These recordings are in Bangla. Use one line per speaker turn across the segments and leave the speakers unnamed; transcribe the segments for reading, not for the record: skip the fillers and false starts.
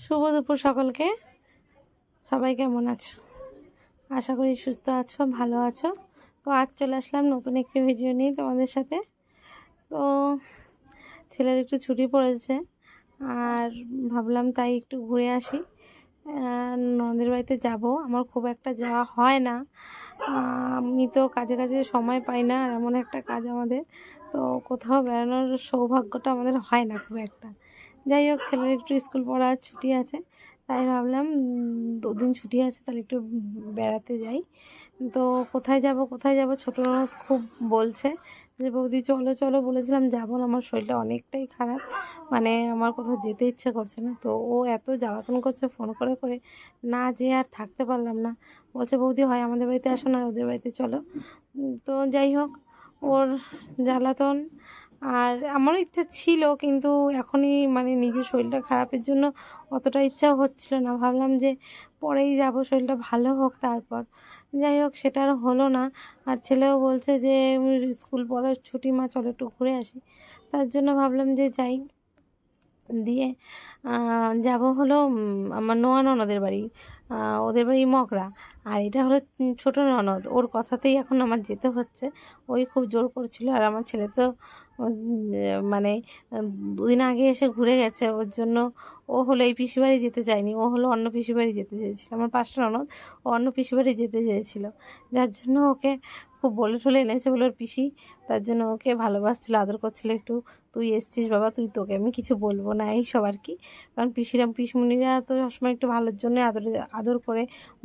শুভ দুপুর সকলকে। সবাই কেমন আছো? আশা করি সুস্থ আছো, ভালো আছো। তো আজ চলে আসলাম নতুন একটি ভিডিও নিয়ে তোমাদের সাথে। তো ছেলের একটু ছুটি পড়েছে আর ভাবলাম তাই একটু ঘুরে আসি। ননদের বাড়িতে যাব। আমার খুব একটা যাওয়া হয় না। আমি তো কাজে কাজে সময় পাই না, আর এমন একটা কাজ আমাদের, তো কোথাও বেড়ানোর সৌভাগ্যটা আমাদের হয় না খুব একটা। যাই হোক, ছেলের একটু স্কুল পড়ার ছুটি আছে, তাই ভাবলাম দুদিন ছুটি আছে, তাহলে একটু বেড়াতে যাই। তো কোথায় যাব কোথায় যাব, ছোটো ননদ খুব বলছে যে বৌদি চলো চলো। বলেছিলাম যাবো না, আমার শরীরটা অনেকটাই খারাপ, মানে আমার কোথাও যেতে ইচ্ছে করছে না। তো ও এত জ্বালাতন করছে ফোন করে করে, না যেয়ে আর থাকতে পারলাম না। বলছে বৌদি হয় আমাদের বাড়িতে আসো, না ওদের বাড়িতে চলো। তো যাই হোক, ওর জ্বালাতন আর আমারও ইচ্ছা ছিল, কিন্তু এখনই মানে নিজের শরীরটা খারাপের জন্য অতটা ইচ্ছা হচ্ছিল না। ভাবলাম যে পরেই যাব, শরীরটা ভালো হোক তারপর। যাই হোক, সেটা আর হলো না। আর ছেলেও বলছে যে স্কুল পড়ার ছুটি, মা চলো একটু ঘুরে আসি। তার জন্য ভাবলাম যে যাই। দিয়ে যাব হলো আমার নোয়া ননদের বাড়ি। ওদের বাড়ি মগরা। আর এটা হলো ছোট ননদ, ওর কথাতেই এখন আমার যেতে হচ্ছে। ওই খুব জোর করছিল, আর আমার ছেলে তো মানে দুদিন আগে এসে ঘুরে গেছে। ওর জন্য ও হলো এই পিসি বাড়ি যেতে চায়নি, ও হলো অন্য পিসি বাড়ি যেতে চেয়েছিল। আমার পাঁচটা ননদ, ও অন্য পিসি বাড়ি যেতে চেয়েছিল, যার জন্য ওকে খুব বলে ঠলে এনেছে বলে ওর পিসি। তার জন্য ওকে ভালোবাসছিল, আদর করছিল একটু। তুই এসছিস বাবা, তুই, তোকে আমি কিছু বলবো না, এইসব আর কি। কারণ পিসমুনিরা তো সবসময় একটু ভালোর জন্য আদর আদর করে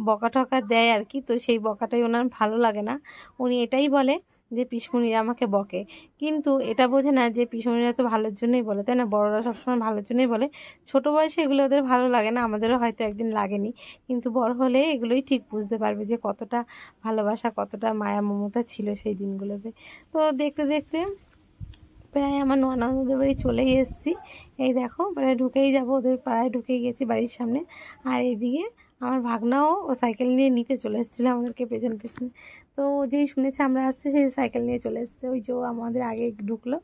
বকা টকা দেয় আর কি। তো সেই বকাটাই ওনার ভালো লাগে না। উনি এটাই বলে যে পিসমুনিরা আমাকে বকে, কিন্তু এটা বোঝে না যে পিসমুনিরা তো ভালোর জন্যই বলে, তাই না? বড়রা সবসময় ভালোর জন্যই বলে। ছোট বয়সে এগুলো ওদের ভালো লাগে না, আমাদেরও হয়তো একদিন লাগেনি, কিন্তু বড় হলে এগুলোই ঠিক বুঝতে পারবে যে কতটা ভালোবাসা, কতটা মায়া মমতা ছিল সেই দিনগুলোতে। তো দেখতে দেখতে প্রায় আমার ননদের বাড়ি চলেই এসেছি। এই দেখো, প্রায় ঢুকেই যাব, ওদের পাড়ায় ঢুকেই গেছি বাড়ির সামনে। আর এইদিকে আমার ভাগনাও ও সাইকেল নিয়ে নিতে চলে এসেছিলো আমাদেরকে পেছন পেছনে। তো ও যেই শুনেছে আমরা আসছি, সেই সাইকেল নিয়ে চলে এসছে। ওই যে ও আমাদের আগে ঢুকলো,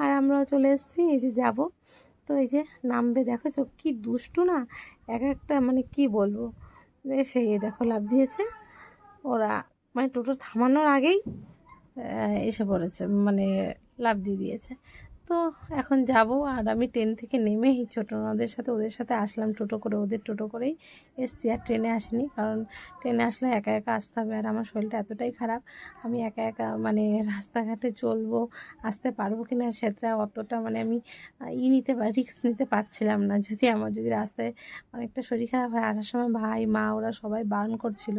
আর আমরাও চলে এসেছি। এই যে যাব, তো এই যে নামবে, দেখো চোখ কি দুষ্টু না এক একটা, মানে কি বলবো। সেই দেখো লাফ দিয়েছে ওরা, মানে টোটো থামানোর আগেই এসে পড়েছে, মানে লাফ দিয়ে দিয়েছে। তো এখন যাব। আর আমি ট্রেন থেকে নেমেই ছোটো ননদের সাথে ওদের সাথে আসলাম টোটো করে, ওদের টোটো করেই এসছি, আর ট্রেনে আসিনি। কারণ ট্রেনে আসলে একা একা আসতে হবে, আর আমার শরীরটা এতটাই খারাপ, আমি একা একা মানে রাস্তাঘাটে চলবো, আসতে পারবো কি না সেটা অতটা মানে আমি রিস্ক নিতে পারছিলাম না। যদি রাস্তায় অনেকটা শরীর খারাপ হয়, আসার সময় ভাই মা ওরা সবাই বারণ করছিল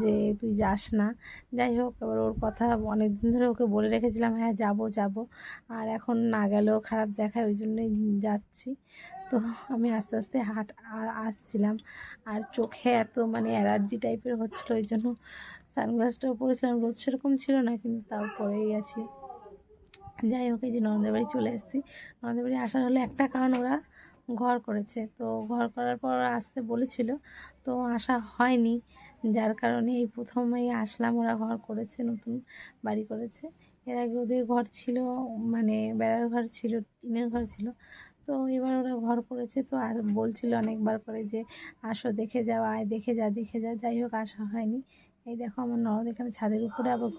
যে তুই যাস না। যাই হোক, এবার ওর কথা অনেক দিন ধরে ওকে বলে রেখেছিলাম, হ্যাঁ যাব যাব, আর এখন না গেলেও খারাপ দেখায়, ওই জন্যই যাচ্ছি। তো আমি আস্তে আস্তে আসছিলাম, আর চোখে এত মানে অ্যালার্জি টাইপের হচ্ছিলো, ওই জন্য সানগ্লাসটাও পরেছিলাম। রোদ সেরকম ছিল না, কিন্তু তাও পরেই আছি। যাই হোক, এই যে ননদের বাড়ি চলে এসেছি। ননদের বাড়ি আসার হলে একটা কারণ, ওরা ঘর করেছে। তো ঘর করার পর আসতে বলেছিল, তো আসা হয়নি, যার কারণে এই প্রথমেই আসলাম। ওরা ঘর করেছে, নতুন বাড়ি করেছে। এর আগে ওদের ঘর ছিল, মানে বেড়ার ঘর ছিল, টিনের ঘর ছিল। তো এবার ওরা ঘর করেছে, তো আর বলছিল অনেকবার করে যে আসো, দেখে যাও, আয় দেখে যা দেখে যা। যাই হোক, আসা হয়নি। এই দেখো আমার ননদ এখানে ছাদের উপরে, আবার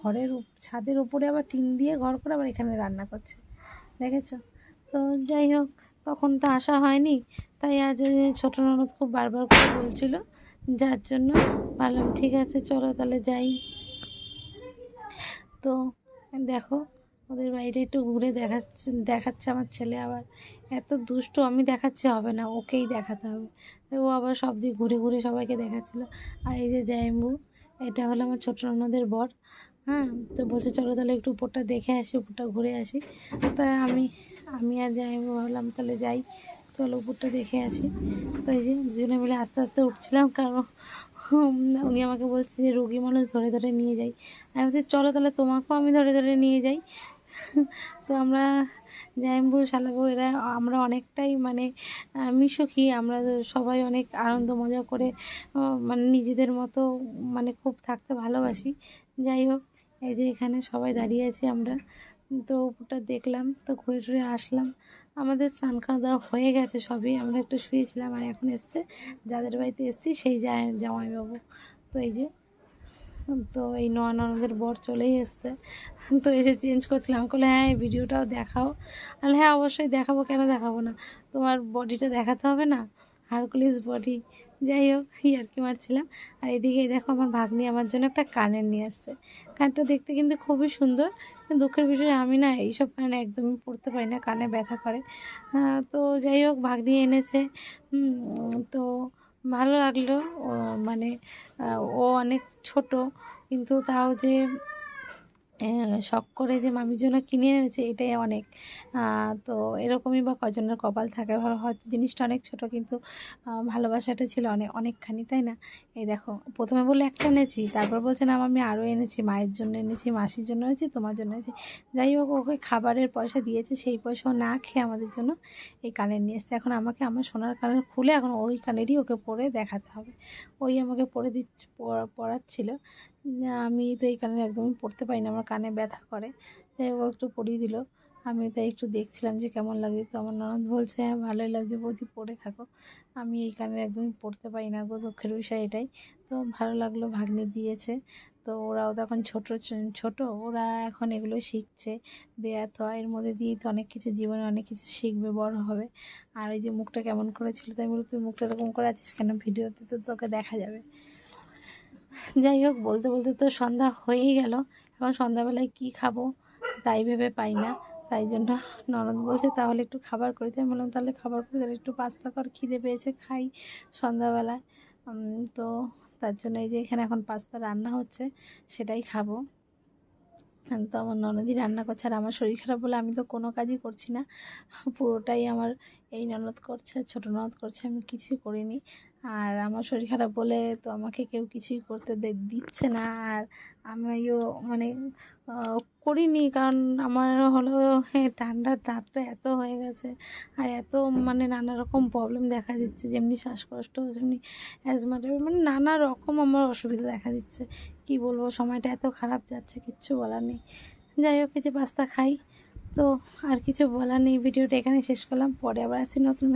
ছাদের উপরে আবার টিন দিয়ে ঘর করে আবার এখানে রান্না করছে, দেখেছো? তো যাই হোক, তখন তো আসা হয়নি। তাই আজ ছোটো ননদ খুব বারবার করে বলছিল, যার জন্য ভাবলাম ঠিক আছে চলো তাহলে যাই। তো দেখো, ওদের বাড়িটা একটু ঘুরে দেখাচ্ছে আমার ছেলে। আবার এত দুষ্ট, আমি দেখাচ্ছি হবে না, ওকেই দেখাতে হবে। ও আবার সব দিক ঘুরে ঘুরে সবাইকে দেখাচ্ছিলো। আর এই যে জায়ম্বু, এটা হলো আমার ছোটো ননদের বর। হ্যাঁ, তো বলছে চলো তাহলে একটু উপরটা দেখে আসি, উপরটা ঘুরে আসি। তাই আমি আর জায়ম্বু ভাবলাম তাহলে যাই, চলো উপরটা দেখে আসি। তো এই যে দুজনে মিলে আস্তে আস্তে উঠছিলাম, কারণ উনি আমাকে বলছে যে রোগী মানুষ ধরে ধরে নিয়ে যাই। আমি বলছি চলো তাহলে তোমাকেও আমি ধরে ধরে নিয়ে যাই। তো আমরা জাইম্বু শালাবু এরা আমরা অনেকটাই মানে মিশুকি, আমরা সবাই অনেক আনন্দ মজা করে মানে নিজেদের মতো মানে খুব থাকতে ভালোবাসি। যাই হোক, এই যে এখানে সবাই দাঁড়িয়ে আছি আমরা। তো উপরটা দেখলাম, তো ঘুরে টুরে আসলাম। আমাদের স্নান খাওয়া দাওয়া হয়ে গেছে সবই, আমরা একটু শুয়েছিলাম, আর এখন এসছে যাদের বাড়িতে এসছি সেই জামাইবাবু। তো এই যে, তো এই ননদের বর চলেই এসছে, তো এসে চেঞ্জ করছিলাম। আমি বললাম হ্যাঁ এই ভিডিওটাও দেখাও। আর হ্যাঁ অবশ্যই দেখাবো, কেন দেখাবো না, তোমার বডিটা দেখাতে হবে না, হারকুলিস বডি। যাই হোক আর কি মারছিলাম। আর এদিকে দেখো আমার ভাগ্নি আমার জন্য একটা কানের নিয়ে আসছে। কানটা দেখতে কিন্তু খুবই সুন্দর, দুঃখের বিষয় আমি না এইসব কানে একদমই পরতে পারি না, কানে ব্যথা করে। তো যাই হোক ভাগ্নি এনেছে, তো ভালো লাগলো। মানে ও অনেক ছোট, কিন্তু তাও যে শখ করে যে মামির জন্য কিনে এনেছে এটাই অনেক। তো এরকমই বা কজনের কপাল থাকে, ভালো হয়তো জিনিসটা অনেক ছোট, কিন্তু ভালোবাসাটা ছিল অনেকখানি, তাই না? এই দেখো প্রথমে বলে একটা এনেছি, তারপর বলছে না আমি আরও এনেছি, মায়ের জন্য এনেছি, মাসির জন্য এনেছি, তোমার জন্য এনেছি। যাই হোক ওকে খাবারের পয়সা দিয়েছে, সেই পয়সাও না খেয়ে আমাদের জন্য এই কানের নিয়ে এসছে। এখন আমাকে আমার সোনার কানের খুলে এখন ওই কানেরই ওকে পরে দেখাতে হবে। ওই আমাকে পরে পড়াচ্ছিল। আমি তো এই কানের একদমই পরতে পারি না, আমার কানে ব্যথা করে। যাই হোক একটু পরিয়ে দিল, আমি তাই একটু দেখছিলাম যে কেমন লাগে। তো আমার ননদ বলছে হ্যাঁ ভালোই লাগছে বৌদি, পরে থাকো। আমি এই কানের একদমই পরতে পারি না গো, দুঃখের বিষয় এটাই। তো ভালো লাগলো, ভাগ্নি দিয়েছে। তো ওরাও তো এখন ছোট, ওরা এখন এগুলো শিখছে, দেয়া তো এর মধ্যে দিয়েই তো অনেক কিছু, জীবনে অনেক কিছু শিখবে, বড় হবে। আর ওই যে মুখটা কেমন করেছিল, তাই বলি তুই মুখটা এরকম করে আছিস কেন, ভিডিওতে তো তোকে দেখা যাবে। যাই হোক বলতে বলতে তো সন্ধ্যা হয়েই গেল। এখন সন্ধ্যাবেলায় কি খাবো তাই ভেবে পাই না, তাই জন্য ননদ বলছে তাহলে একটু খাবার করি। তাই বললাম তাহলে খাবার করে, তাহলে একটু পাস্তা কর, খিদে পেয়েছে, খাই সন্ধ্যাবেলায়। তো তার জন্য এই যে এখানে এখন পাস্তা রান্না হচ্ছে, সেটাই খাবো। তো আমার ননদই রান্না করছে, আর আমার শরীর খারাপ বলে আমি তো কোনো কাজই করছি না, পুরোটাই আমার এই ননদ করছে, ছোটো ননদ করছে, আমি কিছুই করিনি। আর আমার শরীর খারাপ বলে তো আমাকে কেউ কিছুই করতে দিচ্ছে না, আর আমিও মানে করিনি, কারণ আমার হলো ঠান্ডার দাঁতটা এত হয়ে গেছে, আর এত মানে নানা রকম প্রবলেম দেখা দিচ্ছে, যেমনি শ্বাসকষ্ট, যেমনি অ্যাজমাটা, মানে নানা রকম আমার অসুবিধা দেখা দিচ্ছে। কি বলবো, সময়টা এত খারাপ যাচ্ছে, কিচ্ছু বলার নেই। যাই হোক এই যে পাস্তা খাই। তো আর কিছু বলার নেই, ভিডিওটা এখানে শেষ করলাম, পরে আবার আসছি নতুন